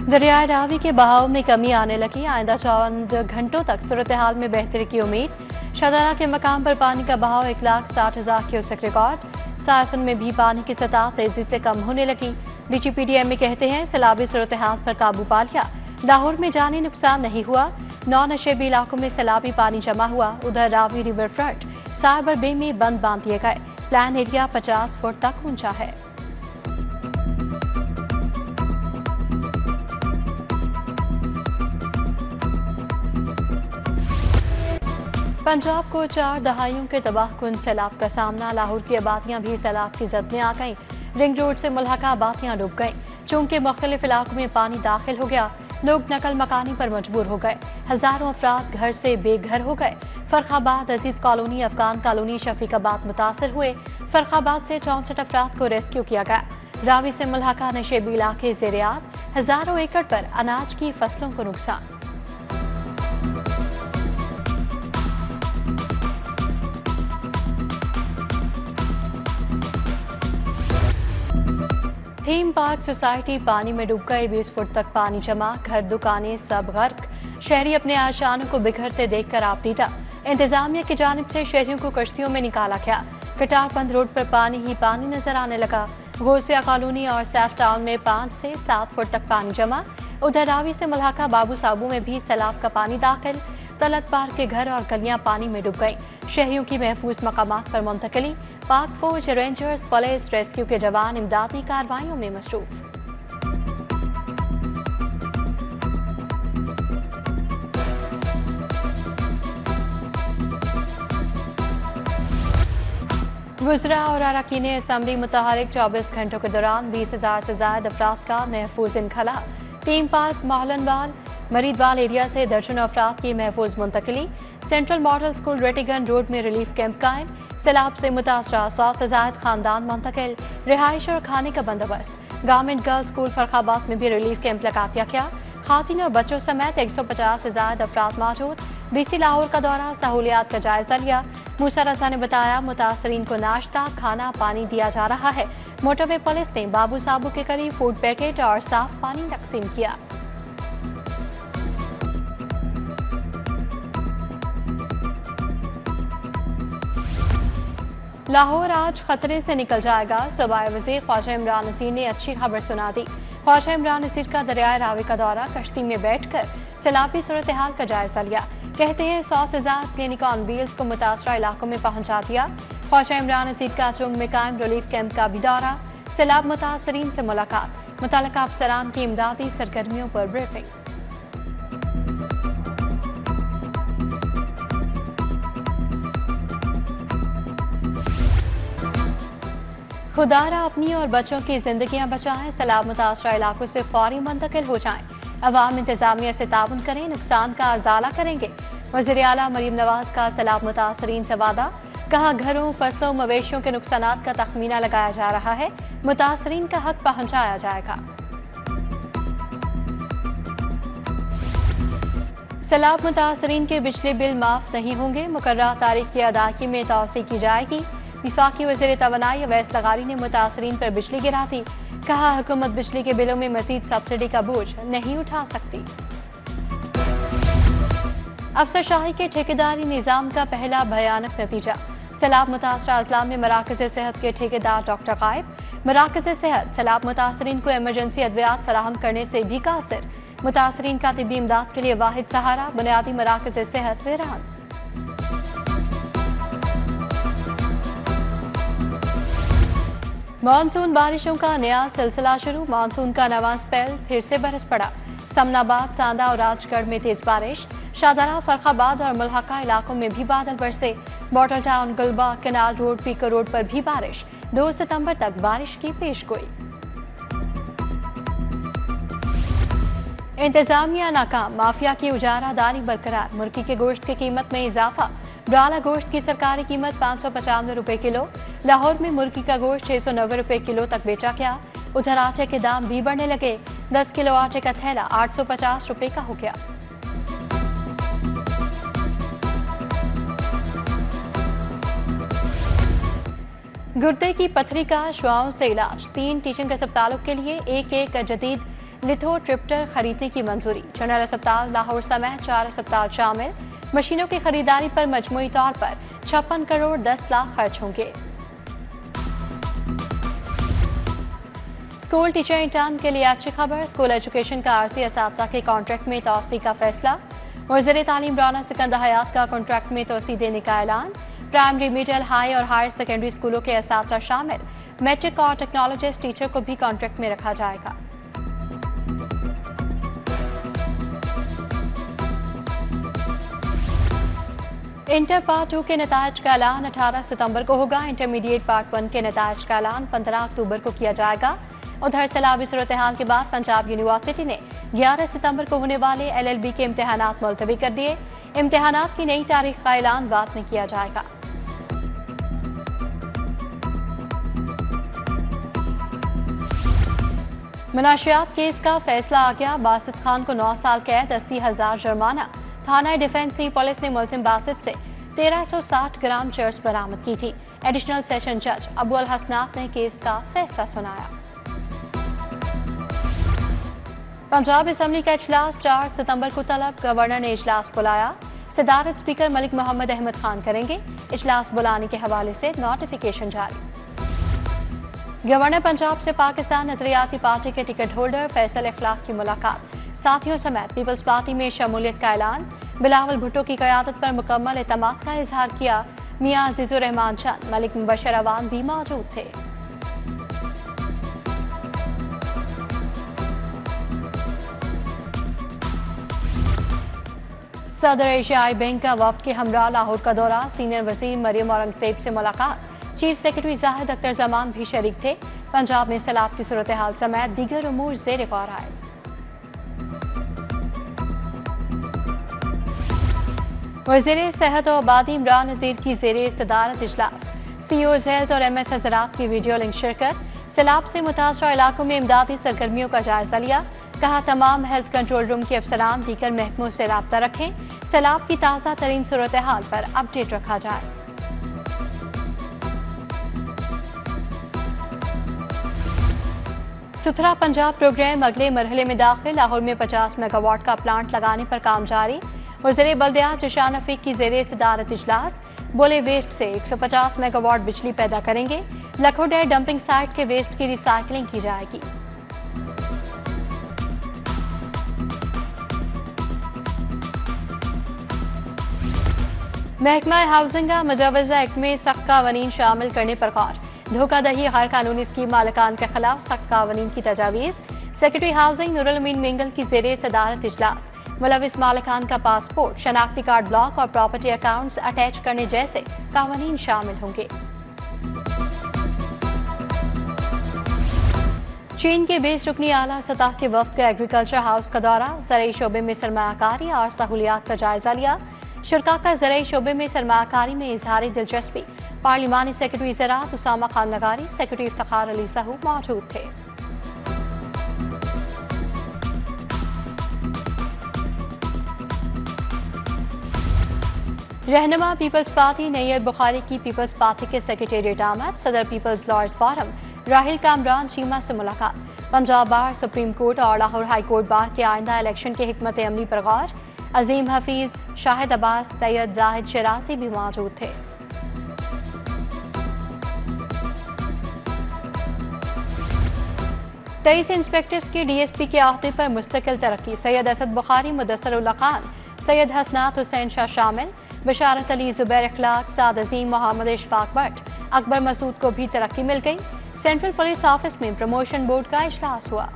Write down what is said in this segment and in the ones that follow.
दरियाए रावी के बहाव में कमी आने लगी। आइंदा चंद घंटों तक सूरत हाल में बेहतरी की उम्मीद। शाहदरा के मकाम पर पानी का बहाव 1,60,000 क्यूसेक रिकॉर्ड। साइफन में भी पानी की सतह तेजी से कम होने लगी। DGPDM में कहते हैं सैलाबी सूरत हाल पर काबू पा लिया। लाहौर में जानी नुकसान नहीं हुआ। 9 नशेबी इलाकों में सैलाबी पानी जमा हुआ। उधर रावी रिवर फ्रंट साइबर बे में बंद बांध दिए गए। प्लान एरिया 50 फुट तक ऊंचा है। पंजाब को 4 दहाइयों के तबाहकुन सैलाब का सामना। लाहौर की आबादियां भी सैलाब की जद में आ गईं। रिंग रोड से मुल्हका आबादियां डूब गईं। चूंकि मुख्तलिफ इलाकों में पानी दाखिल हो गया, लोग नकल मकानी पर मजबूर हो गए। हजारों अफराद घर से बेघर हो गए। फरखाबाद, अजीज कॉलोनी, अफगान कॉलोनी, शफीकाबाद मुतासर हुए। फरखाबाद से 64 अफराद को रेस्क्यू किया गया। रावी से मुल्हका नशेबी इलाके ज़ेर-ए-आब। हजारों एकड़ पर अनाज की फसलों को नुकसान। थीम पार्क सोसाइटी पानी में डूब गई। 20 फुट तक पानी जमा। घर, दुकानें सब गर्क। शहरी अपने आशानों को बिखरते देखकर आपदीदा। इंतजामिया की जानिब से शहरियों को कश्तियों में निकाला गया। कटारबंद रोड पर पानी ही पानी नजर आने लगा। गौसिया कॉलोनी और सैफ टाउन में 5 से 7 फुट तक पानी जमा। उधर रावी से मुल्हका बाबू साबू में भी सैलाब का पानी दाखिल। तलत पार के घर और गलियां पानी में डूब गईं। शहरियों की महफूज मकामात पर मुंतकिली। पाक फौज, रेंजर्स, पुलिस, रेस्क्यू के जवान इमदादी कार्रवाइयों में मसरूफ। गुजरा और अरकान असम्बली मुतहरिक 24 घंटों के दौरान 20,000 से ज्यादा अफराद का महफूज इनखला। Theme park Mohlanwal, Mareedwal area से दर्जनों अफराद की महफूज मुंतकिली। Central model school Rattigan road में रिलीफ कैंप कायम। सैलाब से मुतासरा 100 से ज्यादा खानदान मुंतकिल। रिहाइश और खाने का बंदोबस्त। गवर्नमेंट गर्ल्स स्कूल फरखाबाद में भी रिलीफ कैंप लगा दिया गया। खातिन और बच्चों समेत 150 से ज्यादा अफराद मौजूद। DC लाहौर का दौरा सहूलियात का जायजा लिया। मूसा रजा ने बताया मुतासरीन को नाश्ता, खाना, पानी दिया जा रहा है। मोटरवे पुलिस ने बाबू साबू के करीब फूड पैकेट और साफ पानी तकसीम किया। लाहौर आज खतरे से निकल जाएगा। सूबाई वजीर ख्वाजा इमरान नसीर ने अच्छी खबर सुना दी। ख्वाजा इमरान नसीर का दरियाए रावी का दौरा कश्ती में बैठकर सैलाबी सूरत हाल का जायजा लिया। कहते हैं 100 से ज्यादा क्लिनिक ऑन व्हील्स को मुतासरा इलाकों में पहुंचा दिया। ख्वाजा इमरान नसीर का चुंग में कायम रिलीफ कैंप का भी दौरा। सैलाब मुतासरीन से मुलाकात। मुतल्लिका अफसरान की इमदादी सरगर्मियों पर ब्रीफिंग। खुदारा अपनी और बच्चों की जिंदगियां बचाएं। सैलाब मुतासरा इलाकों से फौरी मुंतकिल हो जाएं। अवाम इंतजामिया से ताउन करें, नुकसान का अजाला करेंगे। वज़ीर आला मरीम नवाज का सैलाब मुतासरीन से वादा। कहा घरों, फसलों, मवेशियों के नुकसानात का तखमीना लगाया जा रहा है। मुतासरीन का हक पहुंचाया जाएगा। सैलाब मुतासरीन के बिजली बिल माफ नहीं होंगे। मुकर्रर तारीख की अदायगी में तौसी की जाएगी। विफाकी वज़ीर तवानाई अवैस लगारी ने मुतासरीन पर बिजली गिरा दी। कहा हुकूमत बिजली के बिलों में मजीद सब्सिडी का बोझ नहीं उठा सकती। अफसरशाही के ठेकेदारी निज़ाम का पहला भयानक नतीजा। सैलाब मुतासरा अजला में मराकज़ सेहत के ठेकेदार डॉक्टर गायब। मराकज़ सेहत सैलाब मुतासरीन को इमरजेंसी अद्वियात फराहम करने से भी कासिर। मुतासरीन का तिब्बी इमदाद के लिए वाहिद सहारा बुनियादी मराकज़ सेहत वीरान। मानसून बारिशों का नया सिलसिला शुरू। मानसून का नवा स्पेल फिर से बरस पड़ा। समनाबाद, सांदा और राजगढ़ में तेज बारिश। शाहदरा, फरखाबाद और मुल्हका इलाकों में भी बादल बरसे। मॉडल टाउन, गुलबा, केनाल रोड, पीकर रोड पर भी बारिश। 2 सितंबर तक बारिश की पेशगोई। इंतजामिया नाकाम। माफिया की उजारादारी बरकरार। मुर्गी के गोश्त की कीमत में इजाफा। ब्राला गोश्त की सरकारी कीमत 595 रुपए किलो। लाहौर में मुर्गी का गोश्त 690 रुपए किलो तक बेचा गया। उधर आटे के दाम भी बढ़ने लगे। 10 किलो आटे का थैला 850 रुपए का हो गया। गुर्दे की पथरी का शुआओं से इलाज। 3 टीचिंग अस्पतालों के लिए एक जदीद लिथोट्रिप्टर खरीदने की मंजूरी। जनरल अस्पताल लाहौर समेत 4 अस्पताल शामिल। मशीनों की खरीदारी पर मजमूई तौर पर 56 करोड़ 10 लाख खर्च होंगे। स्कूल टीचर इंटर्न के लिए अच्छी खबर। स्कूल एजुकेशन का आरसी असातिज़ा के कॉन्ट्रैक्ट में तोसी का फैसला। वज़ीर तालीम राना सिकंदर हयात का कॉन्ट्रैक्ट में तोसी देने का ऐलान। प्राइमरी, मिडिल, हाई और हायर सेकेंडरी स्कूलों के असातिज़ा शामिल। मैट्रिक और टेक्नोलॉजिस्ट टीचर को भी कॉन्ट्रैक्ट में रखा जाएगा। इंटर पार्ट 2 के नतायज का ऐलान 18 सितंबर को होगा। इंटरमीडिएट पार्ट 1 के नतायज का ऐलान 15 अक्टूबर को किया जाएगा। उधर सैलाबी सूरत हाल के बाद पंजाब यूनिवर्सिटी ने 11 सितंबर को होने वाले LLB के इम्तिहानात मुलतवी कर दिए। इम्तिहानात की नई तारीख का ऐलान बाद में किया जाएगा। मुनाशियात केस का फैसला आ गया। बासित खान को 9 साल कैद, 80,000 जुर्माना। थाना डिफेंस पुलिस ने मुलजिम बासित से 1360 ग्राम चर्स बरामद की थी। एडिशनल सेशन जज अबू अल हसनात ने केस का फैसला सुनाया। पंजाब असम्बली का इजलास 4 सितंबर को तलब। गवर्नर ने इजलास बुलाया। सदारत स्पीकर मलिक मोहम्मद अहमद खान करेंगे। इजलास बुलाने के हवाले से नोटिफिकेशन जारी। गवर्नर पंजाब से पाकिस्तान नजरियाती पार्टी के टिकट होल्डर फैसल इखलाक की मुलाकात। साथियों समेत पीपल्स पार्टी में शमूलियत का ऐलान। बिलावल भुट्टो की क़यादत पर मुकम्मल एतमाद का इजहार किया। मियां अजीजुर रहमान चंद, मलिक मुबशर अवान भी मौजूद थे। सदर एशियाई बैंक का वफ्द के हमरा लाहौर का दौरा। सीनियर वजीर मरियम औरंगजेब से मुलाकात। चीफ सेक्रेटरी जाहिद अख्तर जमान भी शरीक थे। पंजाब में सैलाब की सूरत हाल समेत दीगर उमूर ज़ेर गौर आए। वज़ीर सेहत और आबादी इमरान नज़ीर की ज़ेर सदारत इजलास। CEOs हेल्थ और MS हज़रात की वीडियो लिंक शिरकत। सैलाब से मुतासरा इलाकों में इमदादी सरगर्मियों का जायजा लिया। कहा तमाम हेल्थ कंट्रोल रूम के अफसरान दीगर महकमों से राब्ता रखें। सैलाब की ताज़ा तरीन सूरत हाल पर अपडेट रखा जाए। सुथरा पंजाब प्रोग्राम अगले मरहले में दाखिल। लाहौर में 50 मेगावाट का प्लांट लगाने पर काम जारी। वज़ीर बल्दियात जिशान रफीक की ज़ेरे सदारत इजलास। बोले वेस्ट से 150 मेगावाट बिजली पैदा करेंगे। लखोडे डंपिंग साइट के वेस्ट की रिसाइकलिंग की जाएगी। महकमा हाउसिंग का मुजवजा एक्ट में सख्त कानून शामिल करने पर गौर। धोखाधही गैर कानूनी स्कीम मालिकान के खिलाफ सख्त कानून की तजावीज़। सेक्रेटरी हाउसिंग नूरुल अमीन मिंगल की ज़ेरे सदारत इजलास। मुलविस मालिकान का पासपोर्ट, शनाख्ती कार्ड ब्लॉक और प्रॉपर्टी अकाउंट्स अटैच करने जैसे कानून शामिल होंगे। चीन के 20 रुकनी आला सतह के वफ्द का एग्रीकल्चर हाउस का दौरा। ज़राई शोबे में सरमायाकारी और सहूलियात का जायजा लिया। शुरा का ज़राई शोबे में सरमायाकारी में इजहारी दिलचस्पी। पार्लिमानी सेक्रेटरी ज़राअत उसामा खान लगारी, सेक्रेटरी इफ्तिखार अली साहू मौजूद थे। रहनुमा पीपल्स पार्टी नैयर बुखारी की पीपल्स पार्टी के सेक्रेटेरिएट आमद। सदर people's lawyers forum Rahil Kamran Cheema से मुलाकात। पंजाब बार, सुप्रीम कोर्ट और लाहौर हाई कोर्ट बार के आइंदा इलेक्शन के हिकमत अमली पर गौर। अजीम हफीज, शाहिद अब्बास, सैयद जाहिद शराजी भी मौजूद थे। तेईस इंस्पेक्टर्स की DSP के अहदे पर मुस्तकिल तरक्की। सैयद असद बुखारी, मुदस्सर उल्ला खान, सैयद हसनात हुसैन शाह शामिल। बशारत अली, जुबैर इखलाक, साद अजीम, मोहम्मद इशफाक भट्ट, अकबर मसूद को भी तरक्की मिल गई। सेंट्रल पुलिस ऑफिस में प्रमोशन बोर्ड का इजलास हुआ।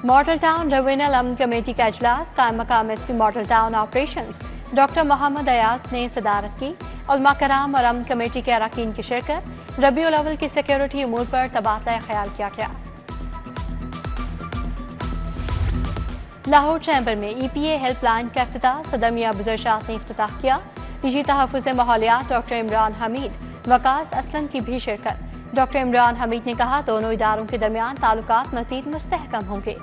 मॉडल टाउन रिवीजनल अमन कमेटी का इजलास। कायम मकाम SP model town operations doctor Mohammad Ayaz ने सदारत की। उलमा कराम और अमन कमेटी के अरकान की शिरकत। रबीउल अव्वल की सिक्योरिटी उमूर पर तबादला ख्याल किया गया। लाहौर चैम्बर में EPA हेल्पलाइन का इफ्तिताह। सदर मियां अबूजर शाह ने इफ्तिताह किया। निजी तहफ़्फ़ुज़ माहौलियात डॉक्टर इमरान हमीद, वकास असलम की भी शिरकत। डॉक्टर इमरान हमीद ने कहा दोनों इदारों के दरमियान ताल्लुकात मज़ीद मुस्तहकम होंगे।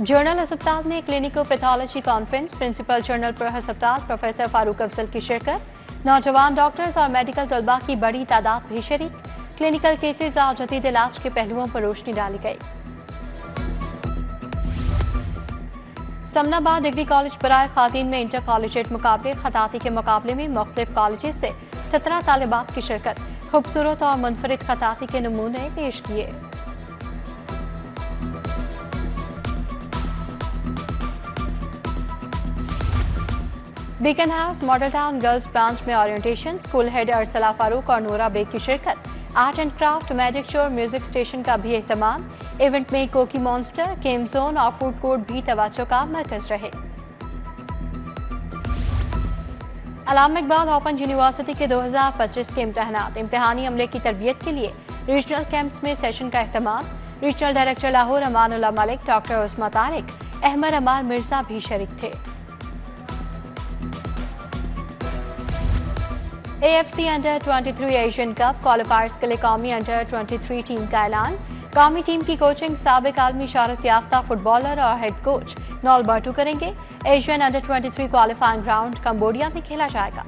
जर्नल अस्पताल में clinico pathology conference, principal journal पर अस्पताल प्रोफेसर फारूक अफजल की शिरकत। नौजवान डॉक्टर्स और मेडिकल तलबा की बड़ी तादाद भी शरीक। क्लिनिकल केसेस और जदीद इलाज के पहलुओं पर रोशनी डाली गई। समनाबाद डिग्री कॉलेज बराए खातीन में इंटर कॉलेजिएट मुकाबले। खताती के मुकाबले में मुख्तलिफ कॉलेज से 17 तालिबात की शिरकत। खूबसूरत और मुनफरिद खताती के नमूने पेश किए। Beacon house model town girls branch में orientation. School head Arsala Farooq और नूरा बेग की शिरकत। Art and craft, magic show और म्यूजिक स्टेशन का भी एहतमाम। इवेंट में कोकी मॉन्स्टर, गेम जोन और फूड कोर्ट भी तवज्जो का मरकज रहे। अल्लामा इकबाल ओपन यूनिवर्सिटी के 2025 के इम्तिहानी अमले की तरबियत के लिए रीजनल कैंप्स में सेशन का एहतमाम। Regional director Lahore Amanullah Malik, doctor Usma Tariq, Ahmed Ammar Mirza भी शरीक थे। AFC under 23 Asian cup qualifiers के लिए कौमी अंडर 23 टीम का ऐलान। कौमी टीम की कोचिंग साबिक आलमी शोहरत याफ्ता फुटबॉलर और हेड कोच नॉल बर्टू करेंगे। Asian under 23 qualifying round Cambodia में खेला जाएगा।